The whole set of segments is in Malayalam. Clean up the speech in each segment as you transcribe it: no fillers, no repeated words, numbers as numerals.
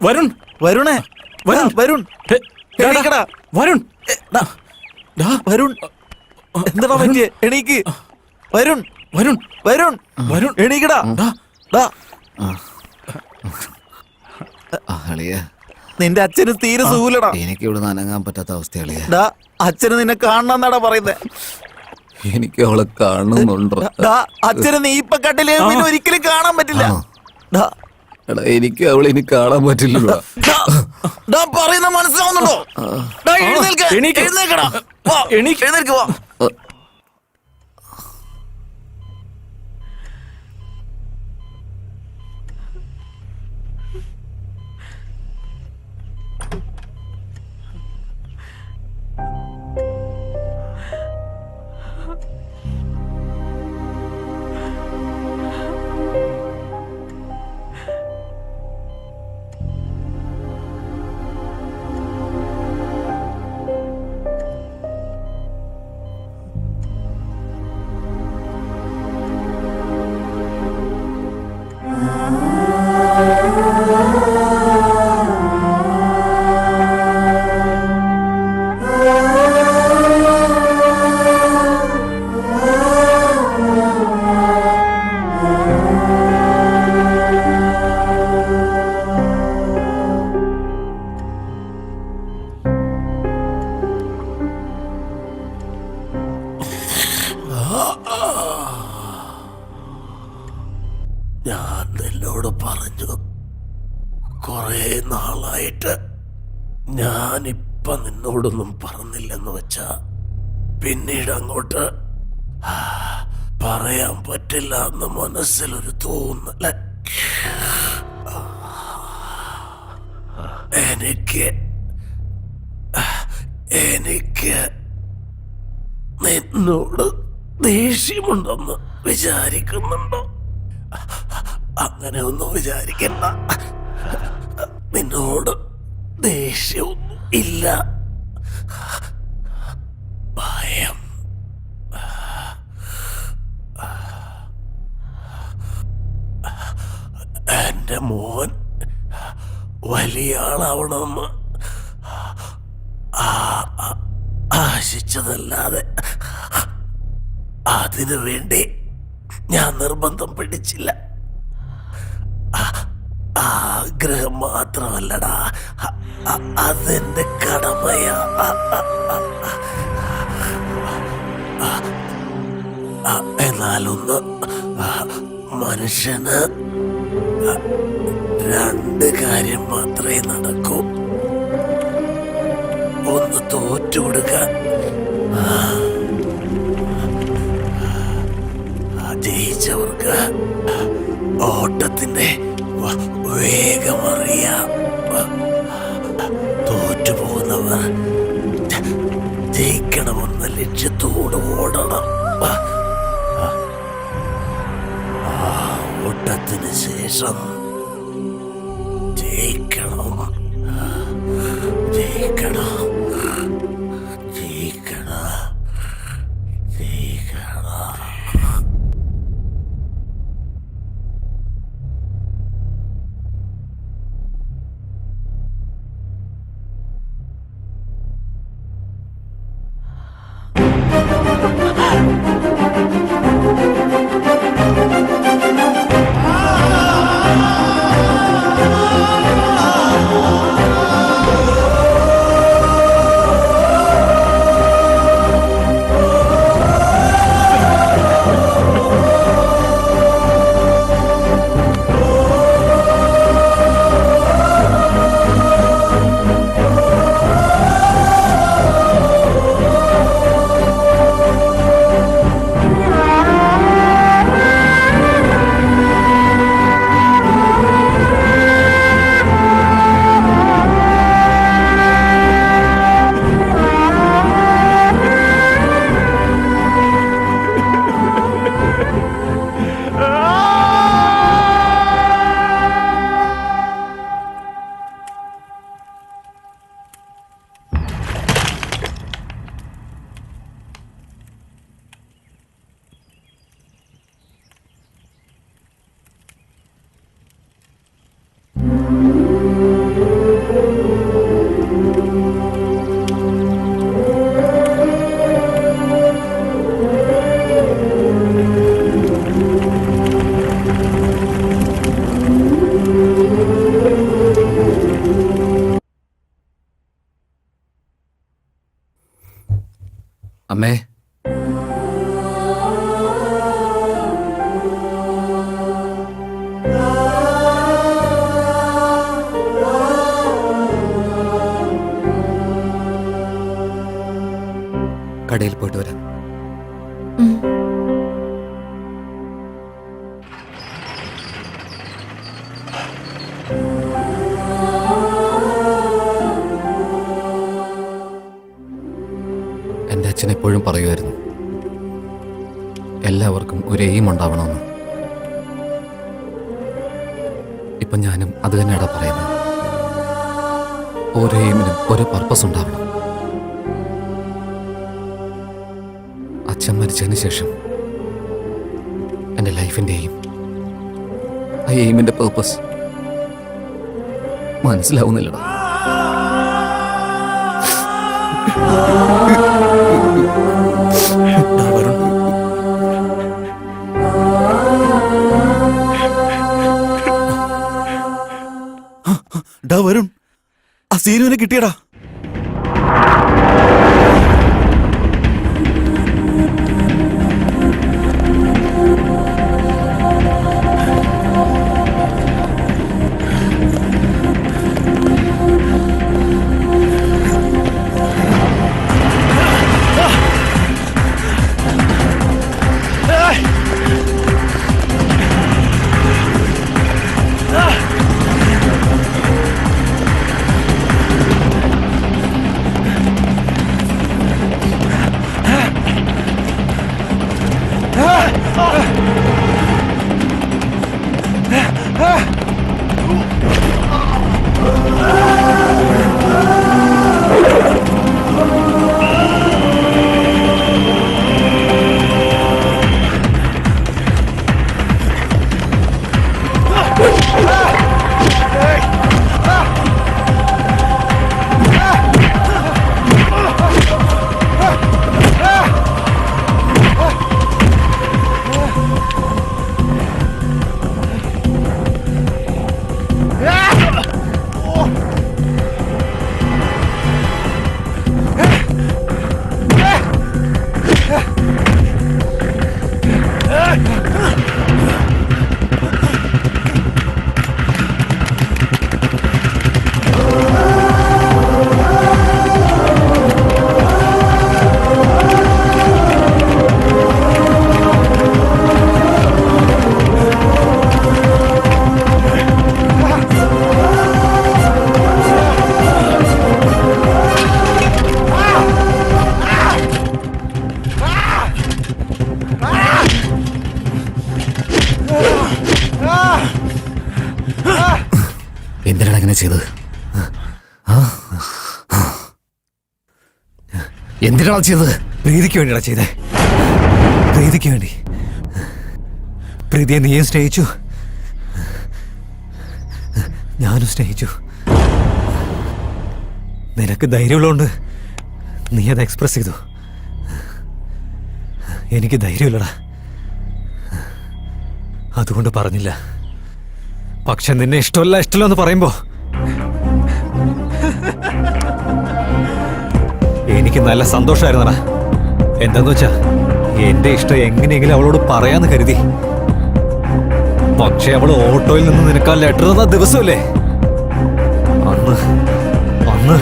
വരുൺ വരുണേ വരുൺ വരുൺ വരുൺ വരുൺ എന്താടാ പറ്റിയേ? എണീക്ക് വരുൺ വരുൺ വരുൺ വരുൺ എണീക്കടാ. നിന്റെ അച്ഛന് തീരെ സുഖൂലടാ. എനിക്ക് ഇവിടെ അനങ്ങാൻ പറ്റാത്ത അവസ്ഥ. അച്ഛന് നിന്നെ കാണണമെന്നാടാ പറയുന്നേ. എനിക്ക് അവളെ കാണുന്നുണ്ടോ? അച്ഛന് നീ ഇപ്പൊ കണ്ടില്ലേ പിന്നെ ഒരിക്കലും കാണാൻ പറ്റില്ല. എനിക്ക് അവളെ ഇനി കാണാൻ പറ്റില്ലല്ലോ. പറയുന്ന മനസ്സിലാവുന്നുണ്ടോ? എഴുന്നേൽക്കടാ. എഴുന്നേൽക്ക് വാ. ഞാൻ നിന്നോട് പറഞ്ഞു, കുറേ നാളായിട്ട് ഞാനിപ്പ നിന്നോടൊന്നും പറഞ്ഞില്ലെന്ന് വെച്ചാ പിന്നീട് അങ്ങോട്ട് പറയാൻ പറ്റില്ല എന്ന് മനസ്സിലൊരു തോന്നല്. എനിക്ക് നിന്നോട് ദേഷ്യമുണ്ടെന്ന് വിചാരിക്കുന്നുണ്ടോ? അങ്ങനെ ഒന്നും വിചാരിക്കണ്ട. നിന്നോട് ദേഷ്യമൊന്നും ഇല്ല, ഭയം. എന്റെ മോൻ വലിയ ആളാവണമെന്ന് ആശിച്ചതല്ലാതെ അതിനു വേണ്ടി ഞാൻ നിർബന്ധം പിടിച്ചില്ല. ആഗ്രഹം മാത്രമല്ലടാ, അതെന്റെ കടമയാ. എന്നാലൊന്ന് മനുഷ്യന് രണ്ട് കാര്യം മാത്രമേ നടക്കൂ. ഒന്ന് തോറ്റുകൊടുക്കാൻ, ജയിച്ചവർക്ക് ഓട്ടത്തിന്റെ വേഗമറിയാം. തോറ്റുപോകുന്നവർ ജയിക്കണമെന്ന ലക്ഷ്യത്തോട് ഓടണം. ഓട്ടത്തിന് ശേഷം ജയിക്കണം, ജയിക്കണം, ജയിക്കണം, ജയിക്കണം. അമ്മേ, കടയിൽ പോയിട്ട് വരാം. എൻ്റെ അച്ഛൻ എപ്പോഴും പറയുമായിരുന്നു, എല്ലാവർക്കും ഒരു എയിം ഉണ്ടാവണമെന്ന്. ഇപ്പം ഞാനും അത് തന്നെയാണ് പറയുന്നത്. ഓരോ എയിമിനും ഓരോ പർപ്പസ് ഉണ്ടാവണം. അച്ഛൻ മരിച്ചതിന് ശേഷം എൻ്റെ ലൈഫിൻ്റെ എയിം, ആ എയിമിൻ്റെ പേർപ്പസ് മനസ്സിലാവുന്നില്ലടാ. വരുൺ, വരുൺ, ആ സീനുവിനെ കിട്ടിയടാ. എന്തിനാണ് അങ്ങനെ ചെയ്തത്? എന്തിനാണ് ചെയ്തത്? പ്രീതിക്ക് വേണ്ടിയാ ചെയ്തേ. പ്രീതിക്ക് വേണ്ടി. പ്രീതിയെ നീയും സ്നേഹിച്ചു, ഞാനും സ്നേഹിച്ചു. നിനക്ക് ധൈര്യമുള്ളതുകൊണ്ട് നീ അത് എക്സ്പ്രസ് ചെയ്തു. എനിക്ക് ധൈര്യമില്ലടാ, അതുകൊണ്ട് പറഞ്ഞില്ല. പക്ഷെ നിന്നെ ഇഷ്ടമല്ല എന്ന് പറയുമ്പോ എനിക്ക് നല്ല സന്തോഷമായിരുന്നടാ. എന്താന്ന് വെച്ചാ എന്റെ ഇഷ്ടം എങ്ങനെയെങ്കിലും അവളോട് പറയാന്ന് കരുതി. പക്ഷെ അവള് ഓട്ടോയിൽ നിന്ന് നിനക്ക് ആ ലെറ്റർ തന്ന ദിവസമല്ലേ, അന്ന്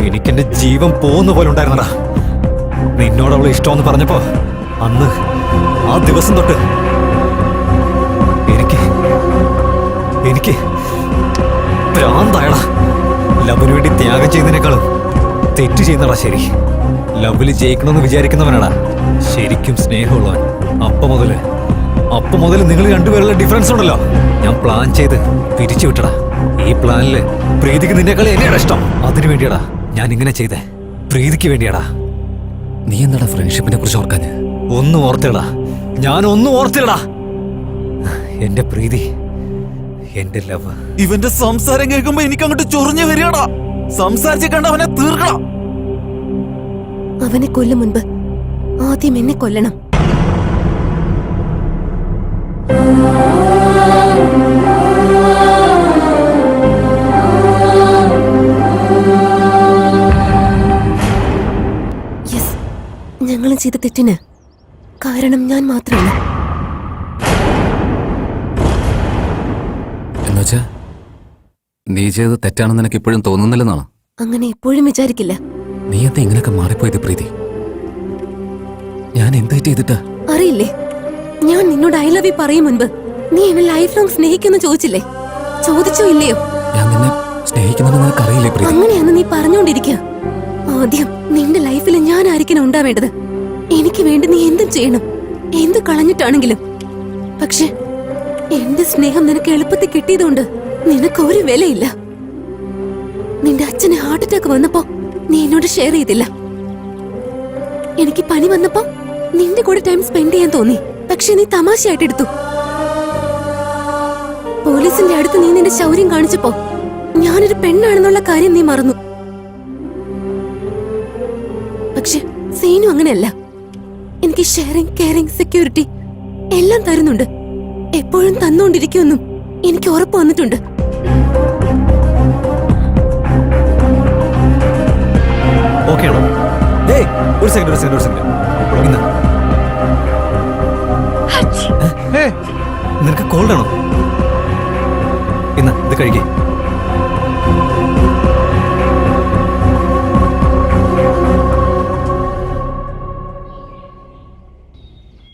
എനിക്കെന്റെ ജീവൻ പോകുന്ന പോലെ ഉണ്ടായിരുന്നടാ. നിന്നോട് അവള് ഇഷ്ടമെന്ന് പറഞ്ഞപ്പോ അന്ന് ആ ദിവസം തൊട്ട് എനിക്ക് ഭ്രാന്തായടാ. ലവിന് വേണ്ടി ത്യാഗം ചെയ്യുന്നതിനേക്കാളും തെറ്റ് ചെയ്യുന്നടാ ശരി. ലവില് ജയിക്കണമെന്ന് വിചാരിക്കുന്നവനാടാ ശരിക്കും സ്നേഹമുള്ളവൻ. അപ്പൊ മുതല് നിങ്ങൾ രണ്ടുപേരുള്ള ഡിഫറൻസ് ഉണ്ടല്ലോ, ഞാൻ പ്ലാൻ ചെയ്ത് പിരിച്ചു വിട്ടടാ. ഈ പ്ലാനില് പ്രീതിക്ക് നിന്നേക്കാളും എന്നെയാണ് ഇഷ്ടം. അതിനു വേണ്ടിയാടാ ഞാൻ ഇങ്ങനെ ചെയ്തേ, പ്രീതിക്ക് വേണ്ടിയാടാ. നീ എന്താടാ ഫ്രണ്ട്ഷിപ്പിനെ കുറിച്ച് ഓർക്കാന്? ഒന്നും ഓർത്തിടാ, ഞാനൊന്നും ഓർത്തിടാ. എന്റെ പ്രീതി, എന്റെ ലവ്. ഇവന്റെ സംസാരം കേൾക്കുമ്പോ എനിക്ക് അങ്ങോട്ട് ചൊറിഞ്ഞു വരികടാ. സംസാരിച്ച് കണ്ട് അവനെ തീർക്കണം. അവനെ കൊല്ലും മുൻപ് ആദ്യം എന്നെ കൊല്ലണം. യെസ്, ചെയ്ത തെറ്റിന് കാരണം ഞാൻ മാത്രമാണ്. എന്നുവെച്ചാ നീ ചെയ്തത് തെറ്റാണെന്ന് നിനക്ക് ഇപ്പോഴും തോന്നുന്നില്ലെന്നാണ്? അങ്ങനെ എപ്പോഴും വിചാരിക്കില്ല. നീ എന്താ ഇങ്ങനെയൊക്കെ മാറിപ്പോയത് പ്രീതി? ഞാൻ എന്താ ചെയ്തിട്ടാ? അറിയില്ലേ, ഞാൻ നിന്നോട് ഐ ലവ് യു പറയും മുൻപ് നീ എന്നെ ലൈഫ് ലോങ് സ്നേഹിക്കുന്നു ചോദിച്ചില്ലേ? ചോദിച്ചോ ഇല്ലയോ? ഞാൻ നിന്നെ സ്നേഹിക്കുന്നെന്ന് നിനക്ക് അറിയില്ലേ പ്രീതി? അങ്ങനെയാന്ന് നീ പറഞ്ഞോണ്ടിരിക്കുക. ആദ്യം നിന്റെ ലൈഫിൽ ഞാൻ ആയിരിക്കണം ഉണ്ടാവേണ്ടത്. എനിക്ക് വേണ്ടി നീ എന്തും ചെയ്യണം, എന്ത് കളഞ്ഞിട്ടാണെങ്കിലും. പക്ഷെ എന്റെ സ്നേഹം നിനക്ക് എളുപ്പത്തിൽ കിട്ടിയതുകൊണ്ട് നിനക്ക് ഒരു വിലയില്ല. നിന്റെ അച്ഛന് ഹാർട്ട് അറ്റാക്ക് വന്നപ്പോ നീ എന്നോട് ഷെയർ ചെയ്തില്ല. എനിക്ക് പനി വന്നപ്പോ നിന്റെ കൂടെ ടൈം സ്പെൻഡ് ചെയ്യാൻ തോന്നി, പക്ഷെ നീ തമാശയായിട്ട് എടുത്തു. പോലീസിന്റെ അടുത്ത് നീ നിന്റെ ശൗര്യം കാണിച്ചപ്പോ ഞാനൊരു പെണ്ണാണെന്നുള്ള കാര്യം നീ മറന്നു. പക്ഷെ സീനു അങ്ങനെയല്ല. എനിക്ക് ഷെയറിംഗ്, കെയറിംഗ്, സെക്യൂരിറ്റി എല്ലാം തരുന്നുണ്ട്. എപ്പോഴും തന്നുകൊണ്ടിരിക്കുമെന്നും എനിക്ക് ഉറപ്പ് വന്നിട്ടുണ്ട്. ഓക്കെ ആണോ? ഏയ് ഒരു സെക്കൻഡ്. ഇന്ന് നിനക്ക് കോൾഡ് ആണോ? ഇന്ന് ഇത് കഴിക്കേ.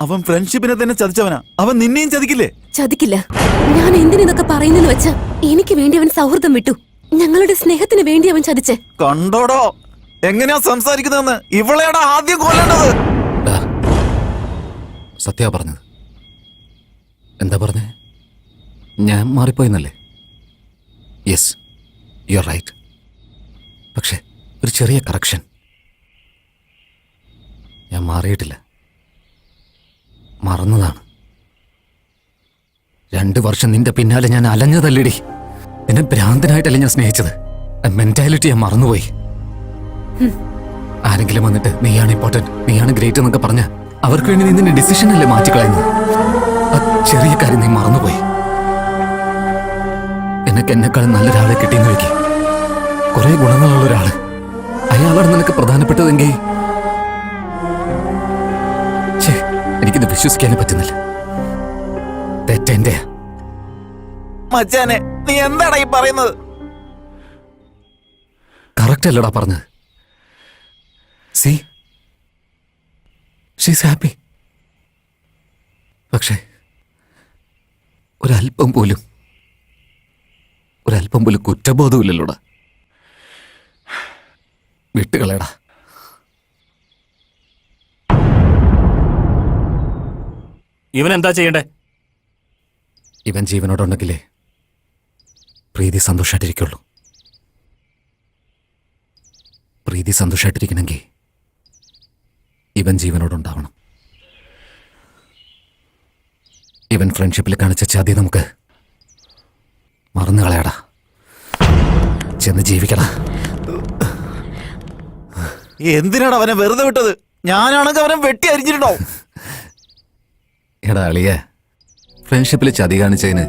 അവൻ ഫ്രണ്ട്ഷിപ്പിനെ തന്നെ ചതിച്ചവനാ. അവൻ നിന്നെയും ചതിക്കില്ലേ? ചതിക്കില്ല. ഞാൻ എന്തിനൊക്കെ പറയുന്നെന്ന് വെച്ചാ എനിക്ക് വേണ്ടി അവൻ സൗഹൃദം വിട്ടു. ഞങ്ങളുടെ സ്നേഹത്തിന് വേണ്ടി അവൻ ചതിച്ചേ. കണ്ടോടോ എങ്ങനെയാ സംസാരിക്കുന്നതെന്ന്. ഇവളെയാടാ ആദ്യം കൊല്ലേണ്ടത്. സത്യാ പറഞ്ഞത്. എന്താ പറഞ്ഞേ? ഞാൻ മാറിപ്പോയെന്നല്ലേ? Yes, you are right. പക്ഷെ ഒരു ചെറിയ കറക്ഷൻ. ഞാൻ മാറിയിട്ടില്ല, മറന്നതാണ്. 2 വർഷം നിന്റെ പിന്നാലെ ഞാൻ അലഞ്ഞതല്ലേടി. നിന്നെ ഭ്രാന്തനായിട്ടല്ലേ ഞാൻ സ്നേഹിച്ചത്. മെന്റാലിറ്റി ഞാൻ മറന്നുപോയി. ആരെങ്കിലും വന്നിട്ട് നീയാണ് ഇമ്പോർട്ടന്റ്, നീയാണ് ഗ്രേറ്റ് എന്നൊക്കെ പറഞ്ഞ അവർക്ക് വേണ്ടി നീ നിന്റെ ഡിസിഷൻ അല്ലേ മാറ്റിക്കളയുന്നത്. ആ ചെറിയ കാര്യം നീ മറന്നുപോയി. എന്നെക്കാളും നല്ലൊരാളെ കിട്ടിയെന്ന് വെക്ക്. കുറെ ഗുണങ്ങളുള്ള ഒരാള്, അയാളാണ് നിനക്ക് പ്രധാനപ്പെട്ടതെങ്കിൽ എനിക്കിത് വിശ്വസിക്കാനേ പറ്റുന്നില്ല. തെറ്റെന്റെ. മച്ചാനെ നീ എന്താടാ ഈ പറയുന്നത്? കറക്റ്റ് അല്ലടാ പറഞ്ഞത്. C she's happy. പക്ഷേ ഒരല്പം പോലും കുറ്റബോധമില്ലല്ലോടാ. വിട്ടുകളയടാ. ഇവൻ എന്താ ചെയ്യണ്ടേ? ഇവൻ ജീവനോടുണ്ടെങ്കിലേ പ്രീതി സന്തോഷമായിട്ടിരിക്കുള്ളൂ. പ്രീതി സന്തോഷമായിട്ടിരിക്കണമെങ്കിൽ ഇവൻ ജീവനോടുണ്ടാവണം. ഇവൻ ഫ്രണ്ട്ഷിപ്പിൽ കാണിച്ച ചതി നമുക്ക് മറന്നു കളയടാ. ചെന്ന് ജീവിക്കടാ. എന്തിനാണ് അവനെ വെറുതെ വിട്ടത്? ഞാനാണെങ്കിൽ അവനെ വെട്ടി അരിഞ്ഞിട്ടുണ്ടോ? എടാ അളിയ, ഫ്രണ്ട്ഷിപ്പിൽ ചതി കാണിച്ചതിന്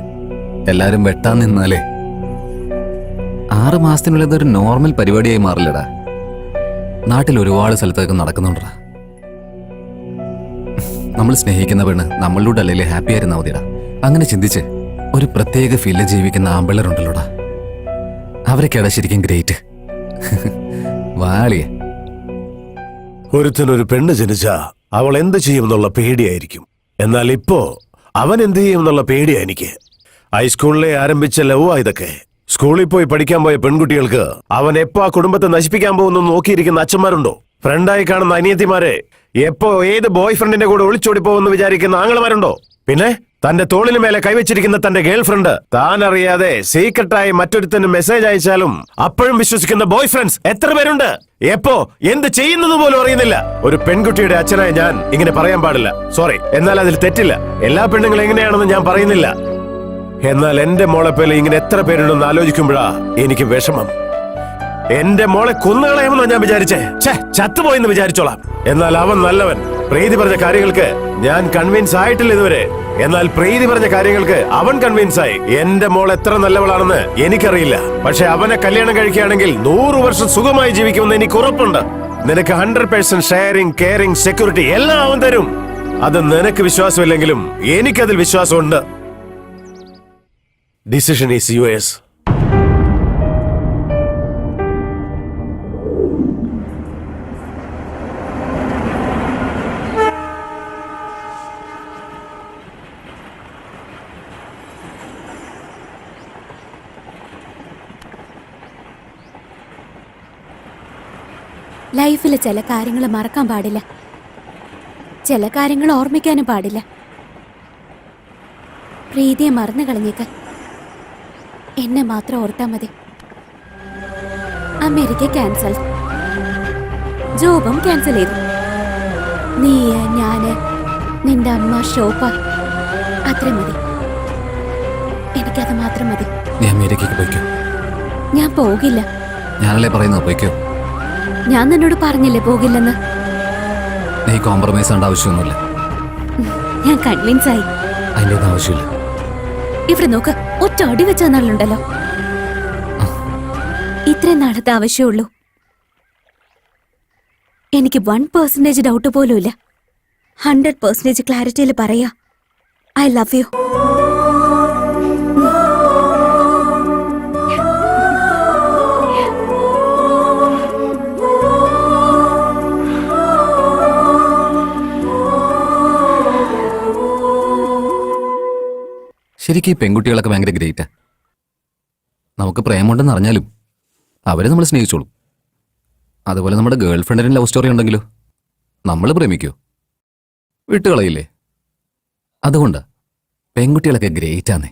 എല്ലാരും വെട്ടാൻ നിന്നാലേ 6 മാസത്തിനുള്ളിൽ ഇതൊരു നോർമൽ പരിപാടിയായി മാറില്ലടാ. നാട്ടിൽ ഒരുപാട് സ്ഥലത്തൊക്കെ നടക്കുന്നുണ്ടടാ. നമ്മൾ സ്നേഹിക്കുന്ന പെണ്ണ് നമ്മളിലൂടെ അല്ലെങ്കിൽ ഹാപ്പി ആയിരുന്നാ മതിടാ. അങ്ങനെ ചിന്തിച്ച് ഒരു പ്രത്യേക ഫീൽഡിൽ ജീവിക്കുന്ന ആമ്പിള്ളേരുണ്ടല്ലോടാ. അവരൊക്കെയാടാ ശരിക്കും ഗ്രേറ്റ്. വാളിയ. ഒരുത്തനൊരു പെണ്ണ് ജനിച്ചാ അവൾ എന്ത് ചെയ്യുമെന്നുള്ള പേടിയായിരിക്കും. എന്നാൽ ഇപ്പോ അവൻ എന്ത് ചെയ്യുമെന്നുള്ള പേടിയാ എനിക്ക്. ഹൈസ്കൂളിലെ ആരംഭിച്ച ലവാ ഇതൊക്കെ. സ്കൂളിൽ പോയി പഠിക്കാൻ പോയ പെൺകുട്ടികൾക്ക് അവൻ എപ്പോ ആ കുടുംബത്തെ നശിപ്പിക്കാൻ പോകുന്നു നോക്കിയിരിക്കുന്ന അച്ഛന്മാരുണ്ടോ? ഫ്രണ്ടായി കാണുന്ന അനിയത്തിമാരെ എപ്പോ ഏത് ബോയ് ഫ്രണ്ടിന്റെ കൂടെ ഒളിച്ചോടി പോകുമെന്ന് വിചാരിക്കുന്ന ആങ്ങളമാരുണ്ടോ? പിന്നെ തന്റെ തോളിന് മേലെ കൈവച്ചിരിക്കുന്ന തന്റെ ഗേൾ ഫ്രണ്ട് താൻ അറിയാതെ സീക്രട്ടായി മറ്റൊരുത്തന് മെസ്സേജ് അയച്ചാലും അപ്പോഴും വിശ്വസിക്കുന്ന ബോയ് ഫ്രണ്ട്സ് എത്ര പേരുണ്ട്? എപ്പോ എന്ത് ചെയ്യുന്നത് പോലും അറിയുന്നില്ല. ഒരു പെൺകുട്ടിയുടെ അച്ഛനായി ഞാൻ ഇങ്ങനെ പറയാൻ പാടില്ല, സോറി. എന്നാൽ അതിൽ തെറ്റില്ല. എല്ലാ പെണ്ണുങ്ങളും എങ്ങനെയാണെന്ന് ഞാൻ പറയുന്നില്ല. എന്നാൽ എന്റെ മോളെ പോലെ ഇങ്ങനെ എത്ര പേരുണ്ടെന്ന് ആലോചിക്കുമ്പോഴാ എനിക്ക് വിഷമം. എന്റെ മോളെ കൊന്നുകളയുമെന്നാ ഞാൻ വിചാരിച്ചേ. ചത്തുപോയെന്ന് വിചാരിച്ചോളാം. എന്നാൽ അവൻ നല്ലവൻ. പ്രീതി പറഞ്ഞ കാര്യങ്ങൾക്ക് ഞാൻ കൺവിൻസ് ആയിട്ടില്ല ഇതുവരെ. എന്നാൽ പ്രീതി പറഞ്ഞ കാര്യങ്ങൾക്ക് അവൻ കൺവിൻസ് ആയി. എന്റെ മോൾ എത്ര നല്ലവളാണെന്ന് എനിക്കറിയില്ല. പക്ഷെ അവനെ കല്യാണം കഴിക്കുകയാണെങ്കിൽ 100 വർഷം സുഖമായി ജീവിക്കുമെന്ന് എനിക്ക് ഉറപ്പുണ്ട്. നിനക്ക് 100% ഷെയറിംഗ്, കെയറിംഗ്, സെക്യൂരിറ്റി എല്ലാം അവൻ തരും. അത് നിനക്ക് വിശ്വാസമില്ലെങ്കിലും എനിക്കതിൽ വിശ്വാസമുണ്ട്. Decision is yours. ലൈഫിൽ ചില കാര്യങ്ങൾ മറക്കാൻ പാടില്ല, ചില കാര്യങ്ങൾ ഓർമ്മിക്കാനും പാടില്ല. പ്രീതിയെ മറന്നു കളഞ്ഞേക്ക്, എന്നെ മാത്രം ഓർത്താ മതി. അമേരിക്ക ക്യാൻസൽ, ജോബും ക്യാൻസൽ ചെയ്തു. നീ, ഞാന്, നിന്റെ അമ്മ, ഷോപ്പ, അത്ര മതി. എനിക്കത് മാത്രം മതി. നീ അമേരിക്കയ്ക്ക് പോയിക്കോ. ഞാൻ പോകില്ല. ഞാനല്ലേ പറയുന്നത്, പോയിക്കോ. ഞാൻ നിന്നോട് പറഞ്ഞില്ലേ പോകില്ലെന്ന്. നീ കോംപ്രമൈസ് ചെയ്യേണ്ട ആവശ്യമൊന്നുമില്ല. ഞാൻ കൺവിൻസ് ആയി. അതിൻ്റെ ഒന്നും ആവശ്യമില്ല. ഇവിടെ നോക്ക്, ഒറ്റ അടി വെച്ച നാളുണ്ടല്ലോ. ഇത്രയും നാളത്തെ ആവശ്യമുള്ളൂ. എനിക്ക് 1% ഡൗട്ട് പോലും ഇല്ല. 100% ക്ലാരിറ്റിയിൽ പറയാ, ഐ ലവ് യു. ശരിക്കും ഈ പെൺകുട്ടികളൊക്കെ ഭയങ്കര ഗ്രേറ്റാ. നമുക്ക് പ്രേമുണ്ടെന്ന് അറിഞ്ഞാലും അവരെ നമ്മൾ സ്നേഹിച്ചോളും. അതുപോലെ നമ്മുടെ ഗേൾ ഫ്രണ്ടിന് ലവ് സ്റ്റോറി ഉണ്ടെങ്കിലോ നമ്മൾ പ്രേമിക്കോ? വിട്ടുകളയില്ലേ? അതുകൊണ്ടാ പെൺകുട്ടികളൊക്കെ ഗ്രേറ്റാന്നേ.